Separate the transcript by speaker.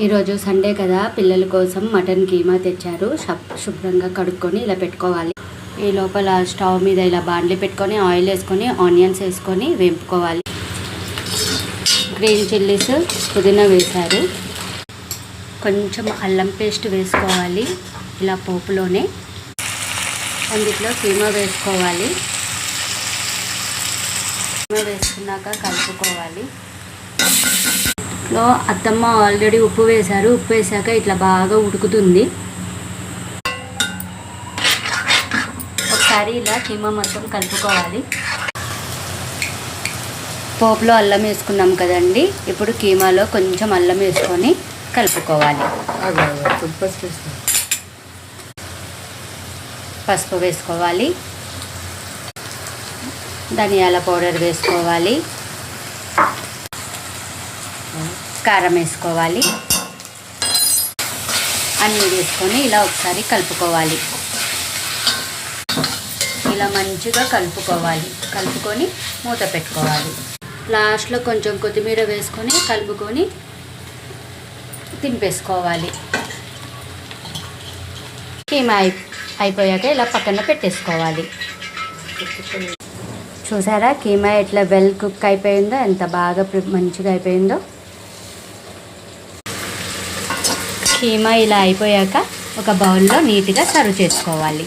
Speaker 1: ఈరోజు సండే కదా, పిల్లల కోసం మటన్ కీమా తెచ్చారు. శుభ్రంగా కడుక్కొని ఇలా పెట్టుకోవాలి. ఈ లోపల స్టవ్ మీద ఇలా బాండ్లీ పెట్టుకొని ఆయిల్ వేసుకొని ఆనియన్స్ వేసుకొని వేపుకోవాలి. గ్రీన్ చిల్లీస్, పుదీనా వేశారు. కొంచెం అల్లం పేస్ట్ వేసుకోవాలి ఇలా పోపులోనే. అందులో కీమా వేసుకోవాలి. కీమా వేసుకున్నాక కలుపుకోవాలి. లో అత్తమ్మ ఆల్రెడీ ఉప్పు వేశారు. ఉప్పు వేసాక ఇట్లా బాగా ఉడుకుతుంది. ఒకసారి ఇలా కీమా మొత్తం కలుపుకోవాలి. పోపులో అల్లం వేసుకున్నాం కదండి, ఇప్పుడు కీమాలో కొంచెం అల్లం వేసుకొని కలుపుకోవాలి. పసుపు వేసుకోవాలి. ధనియాల పౌడర్ వేసుకోవాలి. కారం వేసుకోవాలి. అన్నీ వేసుకొని ఇలా ఒకసారి కలుపుకోవాలి. ఇలా మంచిగా కలుపుకోవాలి. కలుపుకొని మూత పెట్టుకోవాలి. లాస్ట్లో కొంచెం కొత్తిమీర వేసుకొని కలుపుకొని తింపేసుకోవాలి. కీమా అయిపోయాక ఇలా పక్కన పెట్టేసుకోవాలి. చూసారా కీమా ఎట్లా వెల్ కుక్ అయిపోయిందో, ఎంత బాగా మంచిగా అయిపోయిందో. కీమా ఇలా అయిపోయాక ఒక బౌల్లో నీట్గా సర్వ్ చేసుకోవాలి.